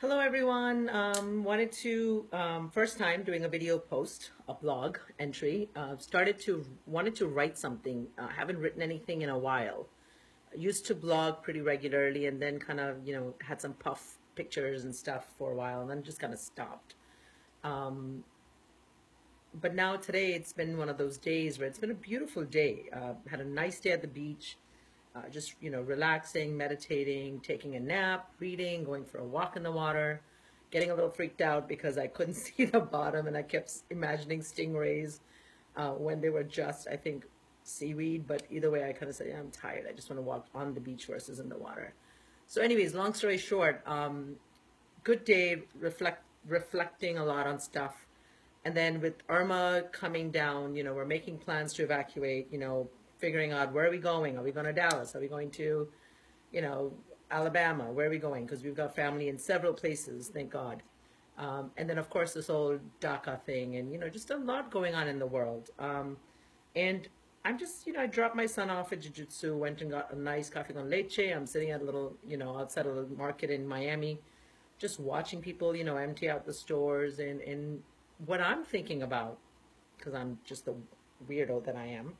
Hello everyone. Wanted to first time doing a video post, a blog entry. Wanted to write something. Haven't written anything in a while. Used to blog pretty regularly, and then kind of had some puff pictures and stuff for a while, and then just kind of stopped. But now today it's been one of those days where it's been a beautiful day. Had a nice day at the beach. Just relaxing, meditating, taking a nap, reading, going for a walk in the water, getting a little freaked out because I couldn't see the bottom and I kept imagining stingrays when they were just, I think, seaweed. But either way, I kind of said, yeah, I'm tired. I just want to walk on the beach versus in the water. So anyways, long story short, good day, reflecting a lot on stuff. And then with Irma coming down, we're making plans to evacuate, figuring out where are we going? Are we going to Dallas? Are we going to, Alabama? Where are we going? Because we've got family in several places, thank God. And then, of course, this whole DACA thing and, just a lot going on in the world. And I'm just, I dropped my son off at Jiu-Jitsu, went and got a nice coffee con leche. I'm sitting at a little, outside a little market in Miami, just watching people, empty out the stores. And what I'm thinking about, because I'm just the weirdo that I am,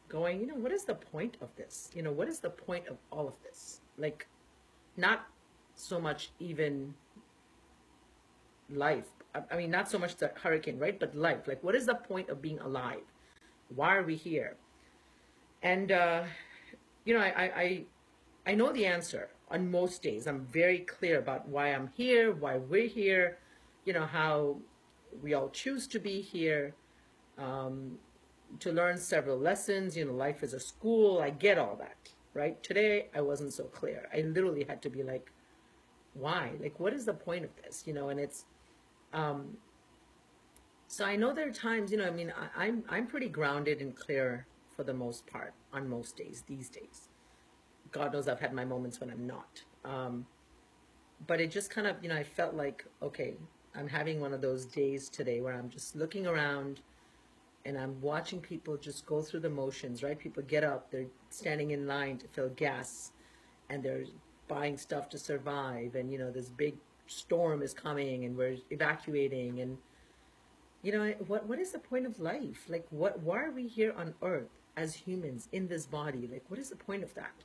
going, what is the point of this? What is the point of all of this? Like, not so much even life. I mean, not so much the hurricane, right? But life. Like, what is the point of being alive? Why are we here? And, I know the answer on most days. I'm very clear about why I'm here, why we're here, how we all choose to be here. To learn several lessons, life is a school. I get all that, right? Today, I wasn't so clear. I literally had to be like, why? Like, what is the point of this? And it's, so I know there are times, I mean, I'm pretty grounded and clear for the most part on most days these days. God knows I've had my moments when I'm not. But it just kind of, I felt like, okay, I'm having one of those days today where I'm just looking around and I'm watching people just go through the motions, right? People get up, they're standing in line to fill gas, and they're buying stuff to survive, and, this big storm is coming, and we're evacuating, and, what is the point of life? Like, why are we here on Earth as humans in this body? Like, what is the point of that?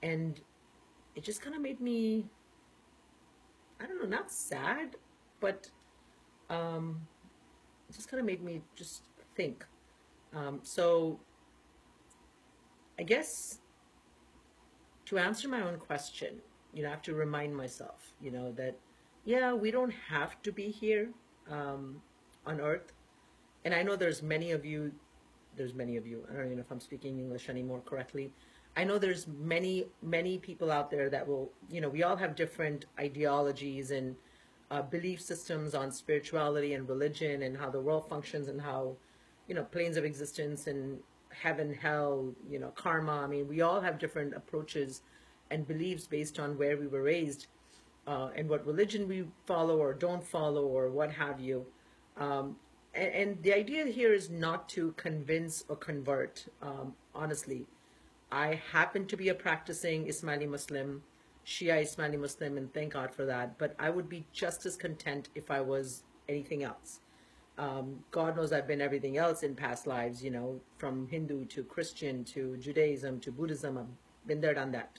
And it just kind of made me, I don't know, not sad, but it just kind of made me just think. So I guess to answer my own question, I have to remind myself, that, yeah, we don't have to be here on Earth. And I know there's many of you, I don't even know if I'm speaking English anymore correctly. I know there's many, many people out there that will, we all have different ideologies and belief systems on spirituality and religion and how the world functions and how, planes of existence and heaven, hell, karma. I mean, we all have different approaches and beliefs based on where we were raised and what religion we follow or don't follow or what have you. And the idea here is not to convince or convert, honestly. I happen to be a practicing Ismaili Muslim, Shia Ismaili Muslim, and thank God for that. But I would be just as content if I was anything else. God knows I've been everything else in past lives, from Hindu to Christian to Judaism to Buddhism. I've been there, done that.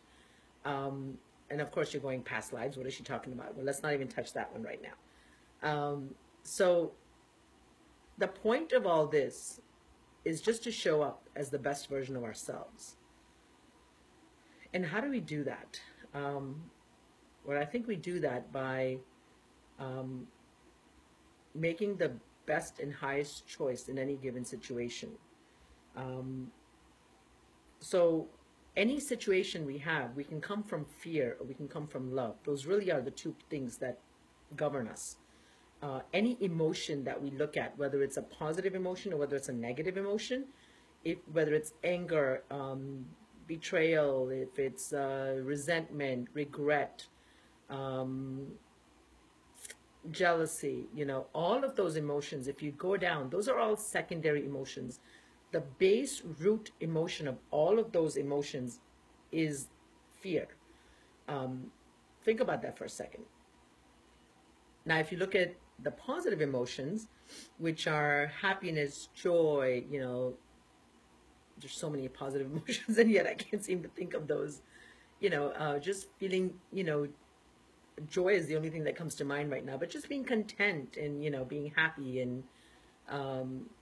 And of course, you're going past lives. What is she talking about? Well, let's not even touch that one right now. So the point of all this is just to show up as the best version of ourselves. And how do we do that? Well, I think we do that by making the best and highest choice in any given situation. So any situation we have, we can come from fear or we can come from love. Those really are the two things that govern us. Any emotion that we look at, whether it's a positive emotion or whether it's a negative emotion, whether it's anger, betrayal, if it's resentment, regret, jealousy, all of those emotions, if you go down, those are all secondary emotions. The base root emotion of all of those emotions is fear. Think about that for a second. Now, if you look at the positive emotions, which are happiness, joy, there's so many positive emotions, and yet I can't seem to think of those. Just feeling, joy is the only thing that comes to mind right now, but just being content and, being happy and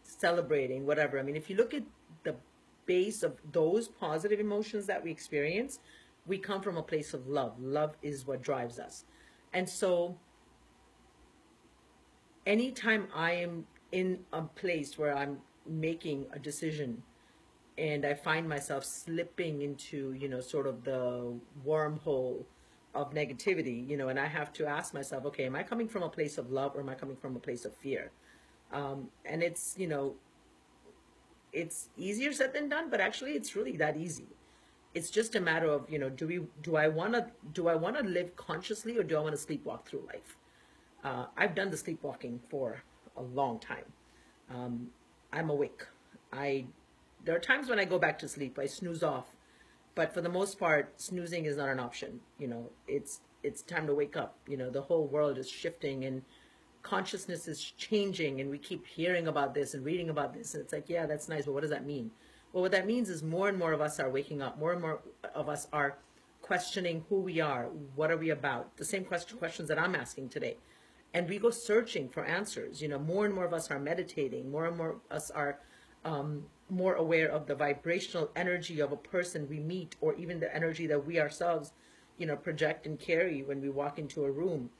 celebrating, whatever. I mean, if you look at the base of those positive emotions that we experience, we come from a place of love. Love is what drives us. And so anytime I am in a place where I'm making a decision and I find myself slipping into, sort of the wormhole of negativity, and I have to ask myself, okay, am I coming from a place of love or am I coming from a place of fear? And it's easier said than done, but actually it's really that easy. It's just a matter of, do I want to live consciously or do I want to sleepwalk through life? I've done the sleepwalking for a long time. I'm awake. There are times when I go back to sleep, I snooze off, but for the most part, snoozing is not an option. It's time to wake up. The whole world is shifting and consciousness is changing, and we keep hearing about this and reading about this, and it's like, yeah, that's nice, but what does that mean? Well, what that means is more and more of us are waking up. More and more of us are questioning who we are, what are we about, the same questions that I'm asking today. And we go searching for answers. More and more of us are meditating. More and more of us are more aware of the vibrational energy of a person we meet, or even the energy that we ourselves, project and carry when we walk into a room.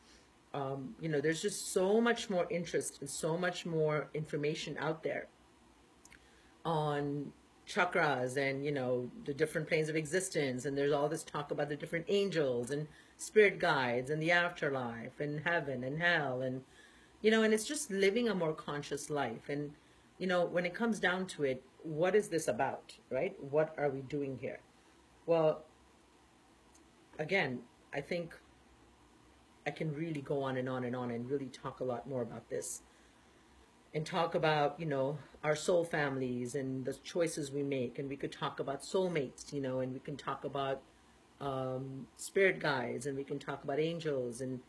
There's just so much more interest and so much more information out there on chakras and, the different planes of existence. And there's all this talk about the different angels and spirit guides and the afterlife and heaven and hell. And it's just living a more conscious life. And, when it comes down to it, what is this about, right? What are we doing here? Well, again, I think I can really go on and on and on and really talk a lot more about this and talk about, our soul families and the choices we make. And we could talk about soulmates, and we can talk about spirit guides, and we can talk about angels, and,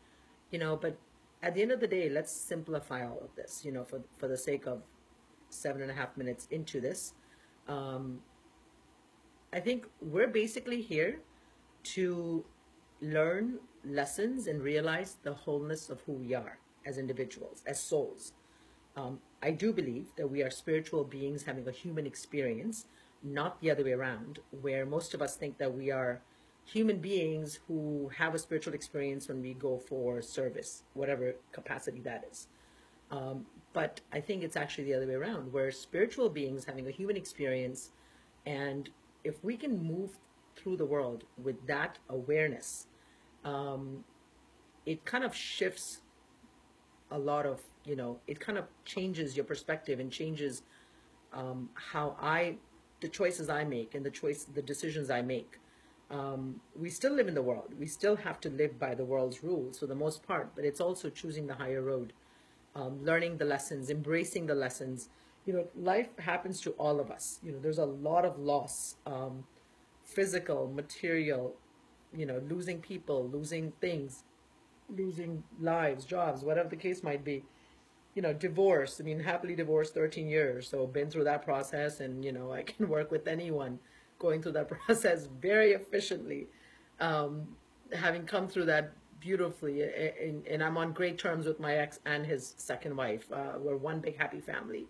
but at the end of the day, let's simplify all of this, for the sake of 7.5 minutes into this. I think we're basically here to learn lessons and realize the wholeness of who we are as individuals, as souls. I do believe that we are spiritual beings having a human experience, not the other way around, where most of us think that we are human beings who have a spiritual experience when we go for service, whatever capacity that is. But I think it's actually the other way around. We're spiritual beings having a human experience, and if we can move through the world with that awareness, it kind of shifts a lot of, it kind of changes your perspective and changes the choices I make and the decisions I make. We still live in the world. We still have to live by the world's rules for the most part, but it's also choosing the higher road, learning the lessons, embracing the lessons. Life happens to all of us. There's a lot of loss, physical, material, losing people, losing things, losing lives, jobs, whatever the case might be. Divorce. I mean, happily divorced 13 years, so been through that process, and I can work with anyone going through that process very efficiently, having come through that beautifully, and I'm on great terms with my ex and his second wife. We're one big happy family,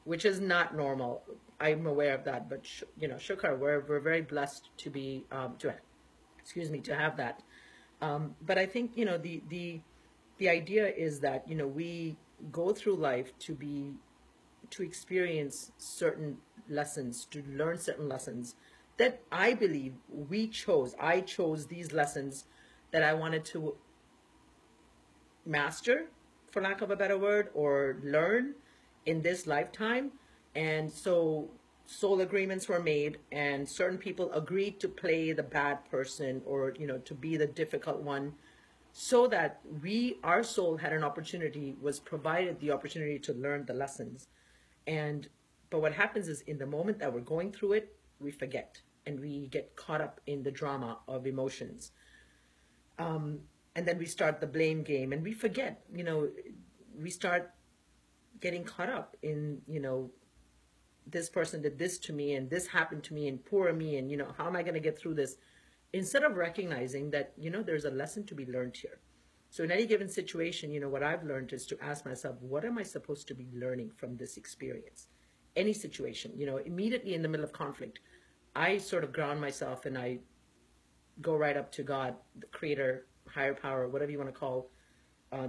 which is not normal. I'm aware of that, but shukar, we're very blessed to be to have that. But I think the idea is that we go through life to experience certain lessons, to learn certain lessons that I believe I chose these lessons that I wanted to master, for lack of a better word, or learn in this lifetime. And so soul agreements were made, and certain people agreed to play the bad person, or to be the difficult one, so that our soul had an opportunity, was provided the opportunity to learn the lessons. But what happens is, in the moment that we're going through it, we forget and we get caught up in the drama of emotions. And then we start the blame game, and we forget, we start getting caught up in, this person did this to me and this happened to me and poor me, and how am I going to get through this, instead of recognizing that there's a lesson to be learned here. So in any given situation, what I've learned is to ask myself, what am I supposed to be learning from this experience? Any situation, immediately in the middle of conflict, I sort of ground myself and I go right up to God, the creator, higher power, whatever you want to call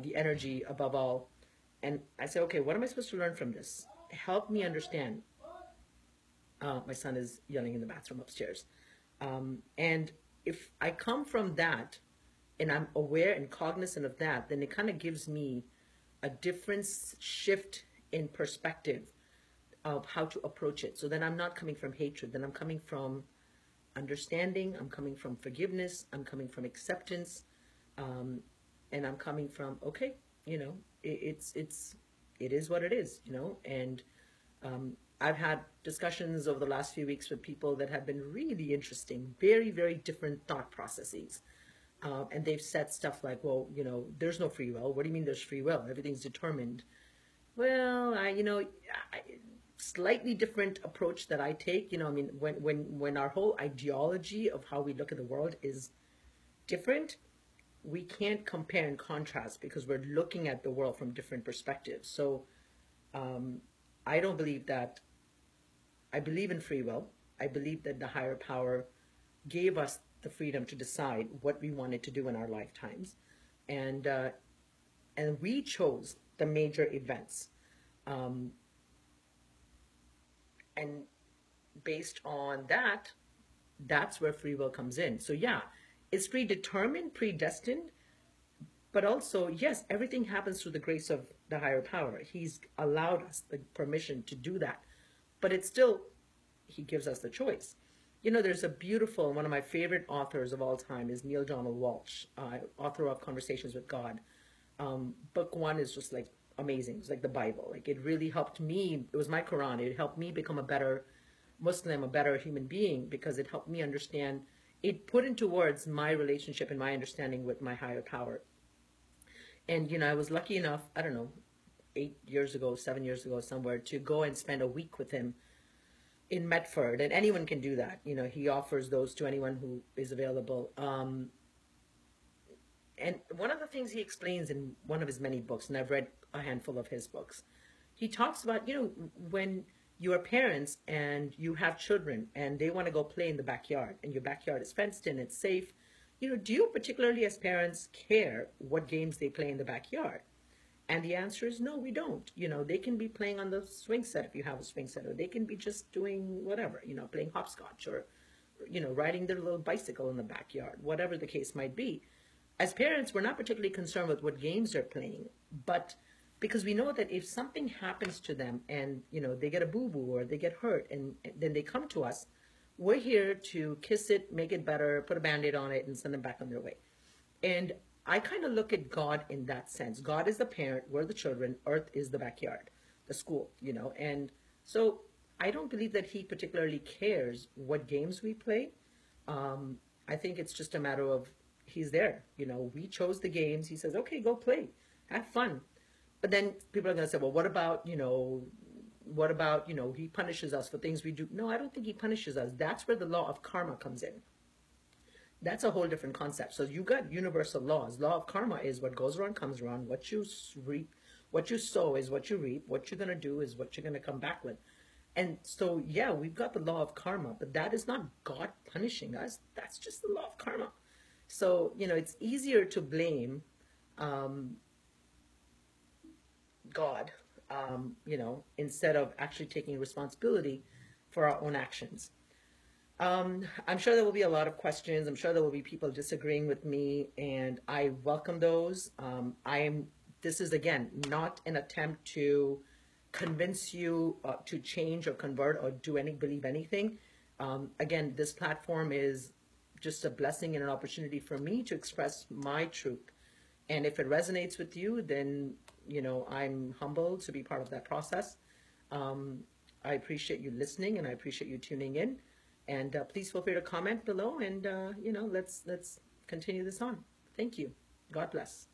the energy above all. And I say, okay, what am I supposed to learn from this? Help me understand. My son is yelling in the bathroom upstairs. And if I come from that and I'm aware and cognizant of that, then it kind of gives me a different shift in perspective of how to approach it. So then I'm not coming from hatred, then I'm coming from understanding, I'm coming from forgiveness, I'm coming from acceptance, and I'm coming from, okay, it is what it is, and I've had discussions over the last few weeks with people that have been really interesting, very, very different thought processes. And they've said stuff like, well, there's no free will. What do you mean there's free will? Everything's determined. Well, slightly different approach that I take. When our whole ideology of how we look at the world is different, we can't compare and contrast because we're looking at the world from different perspectives. So I don't believe that. I believe in free will. I believe that the higher power gave us the freedom to decide what we wanted to do in our lifetimes, and we chose the major events, and based on that, that's where free will comes in. So yeah, it's predetermined, predestined, but also, yes, everything happens through the grace of the higher power. He's allowed us the permission to do that, but it's still, he gives us the choice. There's a beautiful, one of my favorite authors of all time is Neil Donald Walsh, author of Conversations with God. Book one is just like amazing. It's like the Bible. Like, it really helped me. It was my Quran. It helped me become a better Muslim, a better human being, because it helped me understand. It put into words my relationship and my understanding with my higher power. And, I was lucky enough, I don't know, 7 years ago, somewhere, to go and spend a week with him in Medford. And anyone can do that. He offers those to anyone who is available. And one of the things he explains in one of his many books, and I've read a handful of his books, he talks about, when you are parents and you have children and they want to go play in the backyard and your backyard is fenced in, it's safe, do you particularly as parents care what games they play in the backyard? And the answer is no, we don't. They can be playing on the swing set if you have a swing set, or they can be just doing whatever, playing hopscotch, or, riding their little bicycle in the backyard, whatever the case might be. As parents, we're not particularly concerned with what games they're playing, but because we know that if something happens to them and, they get a boo-boo or they get hurt and then they come to us, we're here to kiss it, make it better, put a Band-Aid on it, and send them back on their way. And I kind of look at God in that sense. God is the parent, we're the children, Earth is the backyard, the school, And so I don't believe that he particularly cares what games we play. I think it's just a matter of he's there. We chose the games. He says, okay, go play, have fun. But then people are going to say, well, what about, he punishes us for things we do. No, I don't think he punishes us. That's where the law of karma comes in. That's a whole different concept. So you got universal laws. Law of karma is what goes around comes around. What you reap, what you sow is what you reap. What you're going to do is what you're going to come back with. And so, yeah, we've got the law of karma, but that is not God punishing us. That's just the law of karma. So, it's easier to blame God, instead of actually taking responsibility for our own actions. I'm sure there will be a lot of questions. I'm sure there will be people disagreeing with me, and I welcome those. This is, again, not an attempt to convince you to change or convert or believe anything. Again, this platform is just a blessing and an opportunity for me to express my truth. And if it resonates with you, then, I'm humbled to be part of that process. I appreciate you listening, and I appreciate you tuning in. And please feel free to comment below, and let's continue this on. Thank you. God bless.